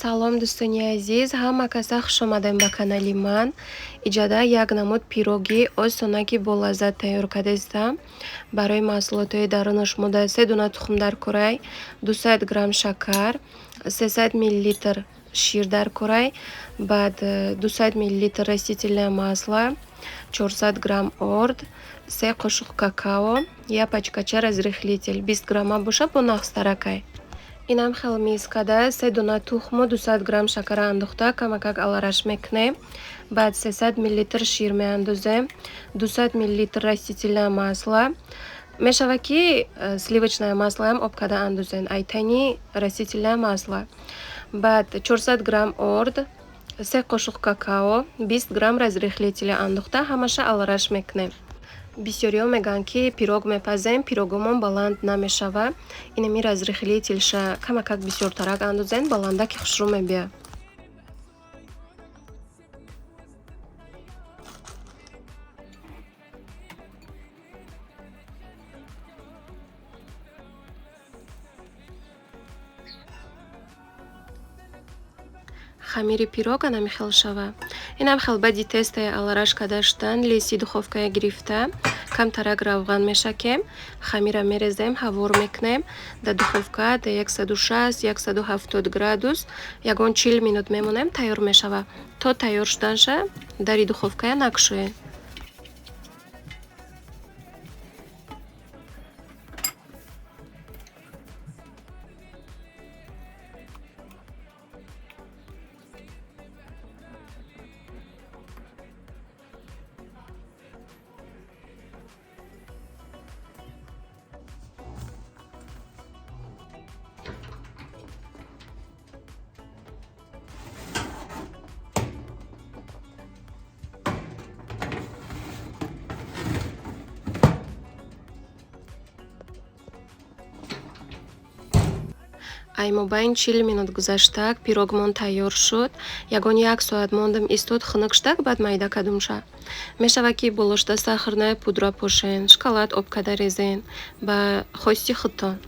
Салом дӯстони азиз, ҳама каса хуш омадем ба канали ман. Иҷода як намуд пироги осонаки болаззат тайёр кардастам. Барои маҳсулотҳои дарунаш мода 3 дуна тухм дар курай, 200 грамм шакар, 300 мл шир дар курай, баъд 200 мл растительное масло, 400 грамм орд, 3 қошуқ какао, я пачкача разрыхлитель 20 грамма боша бо нақстаракай. Инам хел мискада 3 дуна тухму 200 грамм шакара андохта камакак алараш мекунем. Баъд 300 мл шир меандозем, 200 мл растительное масло. Мешава ки сливочное маслоам об карда андозен, айтани растительное масло. Баъд 400 грамм орд, 3 қошуқ какао, 20 грамм разрыхлителя андохта ҳамаша алараш мекунем. Бисёриҳо мегӯянд ки пирог мепазем, пирогомон баланд намешава. Инами разрыхлителша камакак бисёртарак андозен, баландаки хушрӯ мебиёяд. Хамири пирог анами хел шава. Инам хел баъди тестаи алараш карда шудан лиси духовкая гирифта камтарак равған мешакем. Хамира мерезем, ҳавор мекунем. Да духовка да 160-170 градус ягон 40 минут мемонем, тайёр мешава. То тайёр шуданша дари духовкая накушоем. Аймобайн 40 минут гузаштак пирогмон тайёр шуд. Ягон 1 соат мондам истод хунук штак, баъд майда кадумша. Мешава ки болошта сахарная пудра пошен, шоколад об када резен ба хости худтон.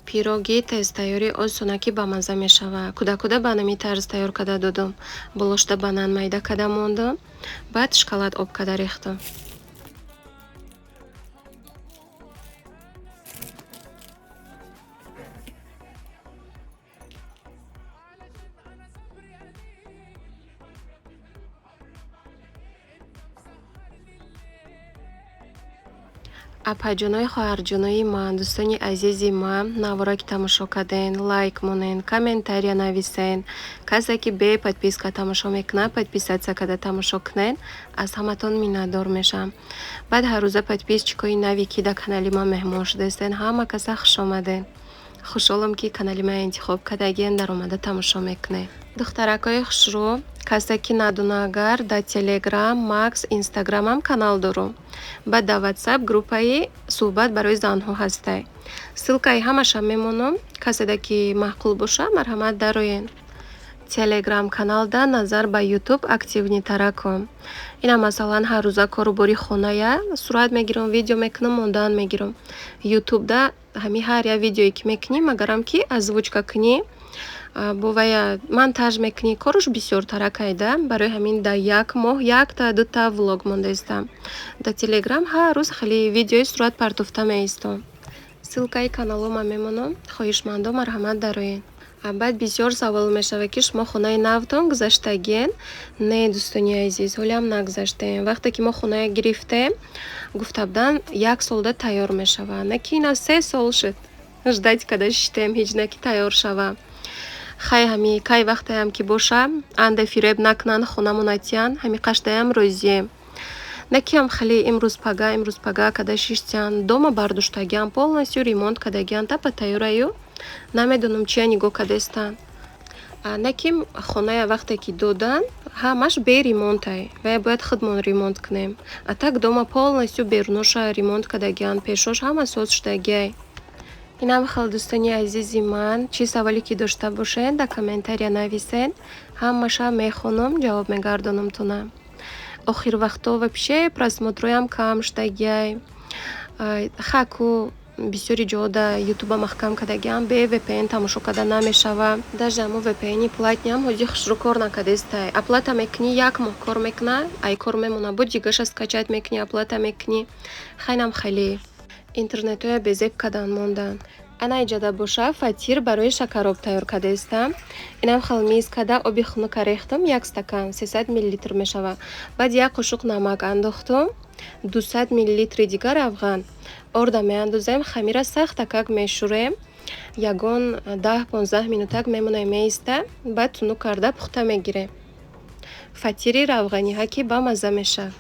Пироги тезтайёри осонаки ба мазза мешава. Кӯдакуда ба нами тарз тайёр карда додум. Болошта банан майда карда мондам, баъд шоколад об карда рехтам. Апаҷонои хоҳарҷонои ман, дӯстони азизи ман, наворо ки тамошо карден, лайк монен, комментария нависен. Касе ки бе подписка тамошо мекунад, подписатсия карда тамошо кунен. Аз ҳаматон миннатдор мешам. Баъд ҳаррӯза подписчикои нави ки дар канали ман меҳмон шудастен, ҳама каса хуш омаден. Хушҳолам ки канали ман интихоб кардаген, дар омада тамошо мекунед. Духтаракои хушрӯ, касе ки надонагар, дар телеграм, макс, инстаграмам канал дорам. Баъд дар ватсап группаи суҳбат барои занҳо ҳастай. Ссилкаи ҳамаша мемонам. Каседа ки маъқул боша, марҳамат дароен. Телеграм каналда назар ба ютуб активнитара кун. Ина масалан ҳаррӯза корубори хоная сурат мегирам, видео мекунам, мондан мегирам. Ютубда ҳами ҳар як видеое ки мекунӣ, магарам ки озвучка кунӣ, бовая монтаж мекунӣ, коруш бисёртаракайда. Барои ҳамин дар як моҳ 1-2 влог мондаистам. Дар телеграм ҳар рӯз хеле видеои сурат партофта меистам. Ссилкаи каналома мемонам. Хоҳишмандом марҳамат дароен. Баъд бисёр савол мешава ки шумо хонаи навтон гузаштаген? Не, дӯстони азиз, ҳолиам нагузаштем. Вақте ки мо хона гирифтем, гуфта буданд 1 солда тайёр мешава. Не ки ина 3 сол шуд. Ждать карда шиштем, ҳеҷ не ки тайёр шава. Хай ҳами кай вақтаям ки боша, анде фиреб накунанд, хонамон атиянд, ҳами қаштаям розием. Не ки ам хеле имрӯз пага карда шиштянд, дома бардоштагиам, полностью ремонт кардагиам, тапа тайёраю. Намедонам чия нигоҳ кардастанд. Не ки хоная вақте ки додан, ҳамаш бе ремонтай. Вая бояд худмон ремонт кунем. А так дома полностью беруноша ремонт кардагиам, пешош ҳама соз шудагиай. Инам хел дӯстони азизи ман, чӣ саволе ки дошта бошед, дар комментария нависед. Ҳамаша мехонам, ҷавоб мегардонамтонам. охир вақто вообще просмотруям кам штагиай. Хаку бисёри ҷода ютуба маҳкам кардагиам бе VPN тамошо карда намешава. Даже амо VPN-и платниам ҳоҷи хушрӯ кор накардестай. Аплата мекунӣ, як моҳ кор мекуна, ай кор мемона, буд ҷигаша скачат мекунӣ, аплата мекунӣ. Хайнам хеле интернетоя безеб кардан мондан. Ана иҷада боша фатир барои шакароб тайёр кардастам. Инам хел миз карда оби хунука рехтам, 1 стакан 300 мл мешава. Баъд 1 қушуқ намак андохтам, 200 мл дигар афған. Орда меандозем, хамира сахтакак мешурем. Ягон 10-15 минутак мемонем меиста, баъд тунук карда пухта мегирем. Фатири равғаниҳа ки ба мазза мешав.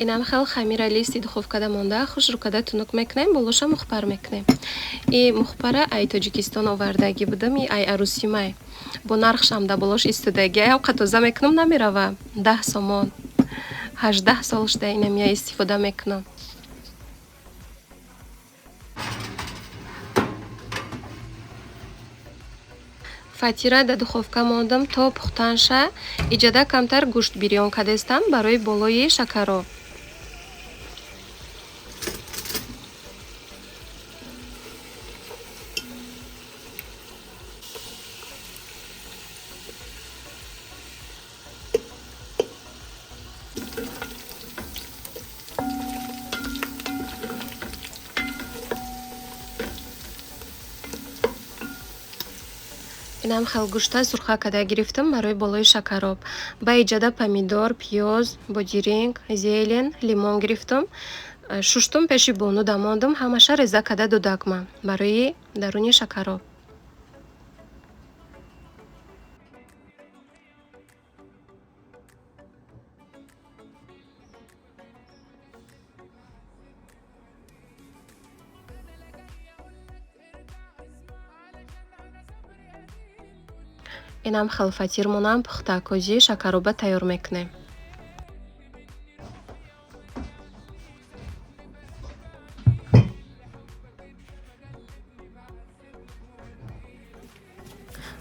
Инам хел хамира листи духовкада монда, хушрӯ карда тунук мекунем, болоша мухбар мекунем. И мухбара ай Тоҷикистон овардаги будам, и ай арусимай. Бо нархшам да болош истодаги. Ай авқа тоза мекунам намерава. 10 сомон. 18 сол шуда инам я истифода мекунам. Фатира да духовка мондам то пухтанша. Иҷада камтар гӯшт бирён кардастам барои болои шакароб. Инам хел гӯшта сурха карда гирифтам барои болои шакароб. Ба иҷада помидор, пиёз, бодиринг, зелен, лимон гирифтам. Шуштум пеши бону дамондам, ҳамаша реза карда додакман барои даруни шакароб. Инам хел фатир монам пухта, кӯжи шакароба тайёр мекунем.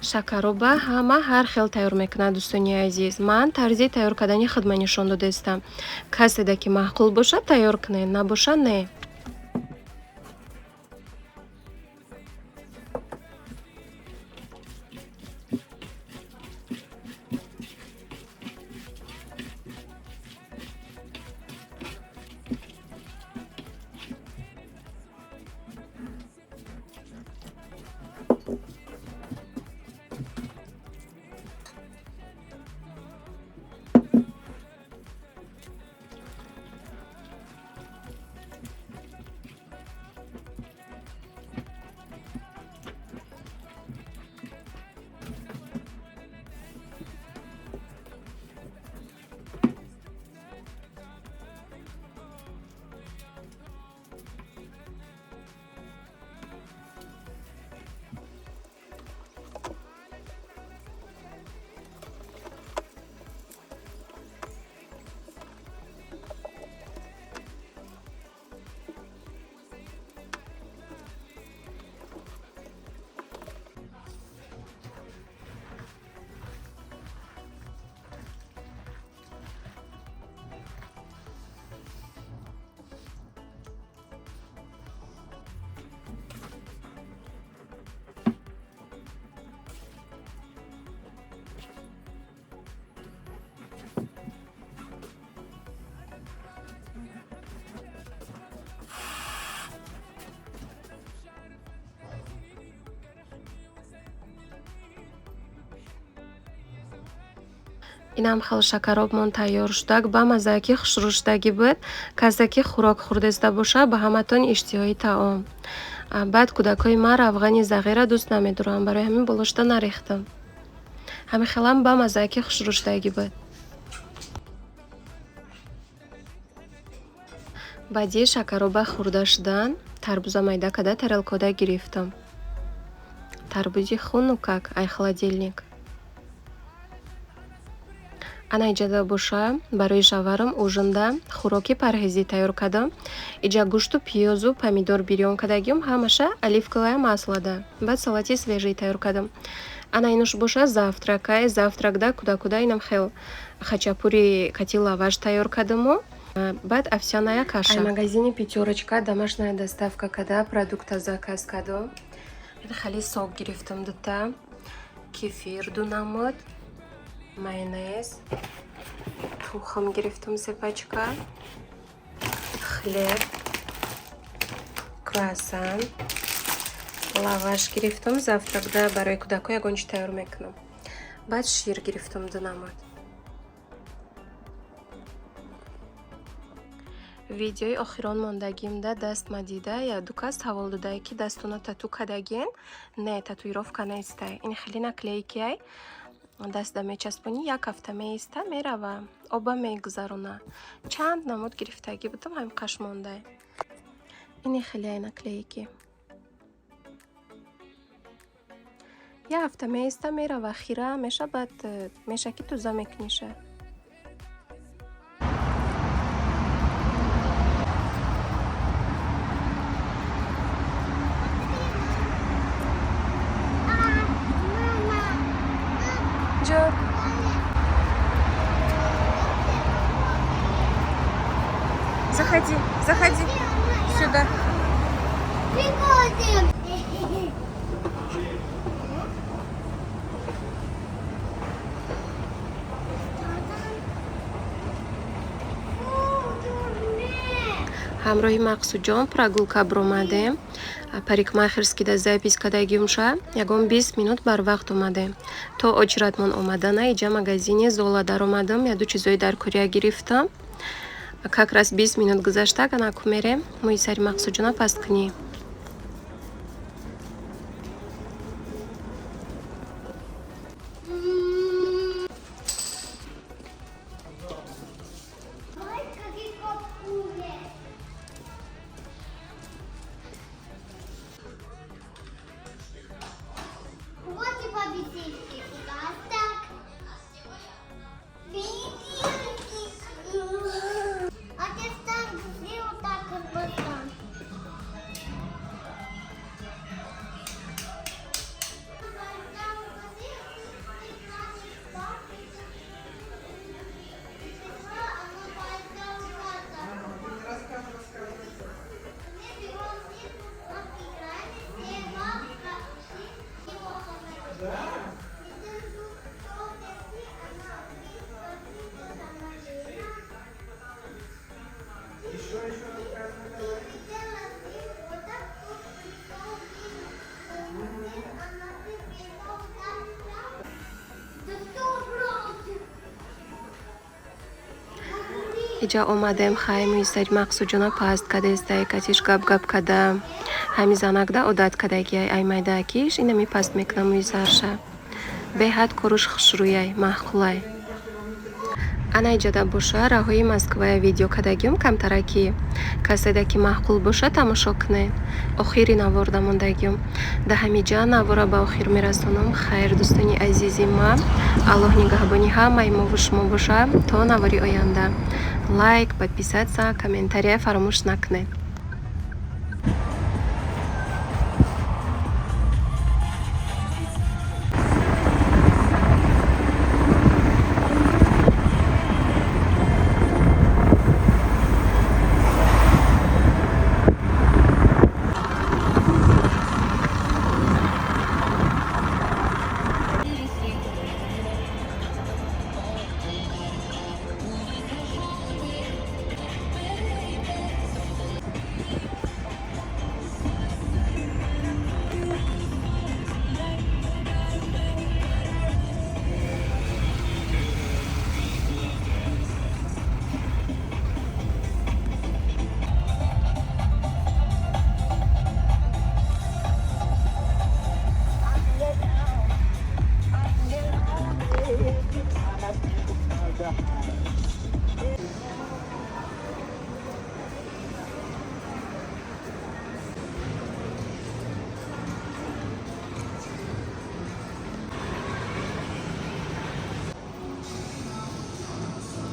Шакароба ҳама ҳар хел тайёр мекунад дӯстони азиз. Ман тарзи тайёр кардани худма нишон додастам. Каседа ки маъқул бошад тайёр кунед, набоша не. инам хел шакаробмон тайёр шудак ба маззаки хушрӯшдагӣ буд. Касе ки хӯрок хӯрдеста боша ба ҳаматон иштиҳои таом. Баъд кӯдакҳои ман равғани зағира дӯст намедоранд, барои ҳамин болошта нарехтам. Ҳамин хелам ба маззаки хушрӯшдагӣ буд. баъди шакароба хӯрда шудан тарбуза майда када тарелкода гирифтам. Тарбузи хуну как, ай холодильник. Ана иҷада боша барои шаварам ужинда хӯроки парҳезӣ тайёр кардам. Иҷа гӯшту пиёзу помидор бирён кардагим, ҳамаша оливковое маслода. Баъд салати свежӣ тайёр кардам. Ана инуш боша завтракай. Завтракда кӯда инам хел хачапури кати лаваш тайёр кардаму. Баъд овсяная каша. Ай магазини пятёрочка домашняя доставка када продукта заказ кардам. Хеле сок гирифтам дута, кефир ду намуд, майонез, тухм гирифтам сепачка, хлеб, круассан, лаваш гирифтам. Завтракда барои кӯдакҳо ягончи тайёр мекунам. Баъд шир гирифтам ду намуд. видеои охирон мондагимда даст мадида я ду кас ҳавол додае ки дастуна тату кадагин. Не, татуировка нестай. Ин хеле наклейкиай. Даста мечаспони, як ҳафта меиста, мерава, оба мегузарона. Чанд намуд гирифтагӣ будам, ҳамин қаш мондай. Ини хелеай наклейки. Я ҳафта меиста, мерава, хира меша, баъд меша ки туза мекуниша. Заходи, заходи сюда. ҳамроҳи мақсудҷон прогулка бромадем. Парикмахерскида запис кадагимша ягон 20 минут барвақт омадем. То очиратмон омадана иҷа магазини Зола даромадам, яду чизои даркория гирифтам. Как раз 20 минут гузашта, ганаку мерем мои сари мақсудҷона паст кунӣ. иҷа омадем хай мои сари мақсудҷона паст кадестай катиш гап када ҳами занакда одат кадагиай ай майдаакиш инами паст мекунам мои сарша беҳад коруш хушрӯяй маҳқулай. Ана иҷада боша раҳои Москвая видео кадагиум камтараки каседа ки маҳқул боша тамошо кунед. Охири наворда мондагиум. Да ҳамиҷа навора ба охир мерасонам. Хайр дӯстони азизи ман. Аллоҳ нигаҳбони ҳамаи мову шумо боша то навори оянда. Лайк, подписаться, комментария фаромӯш накунед.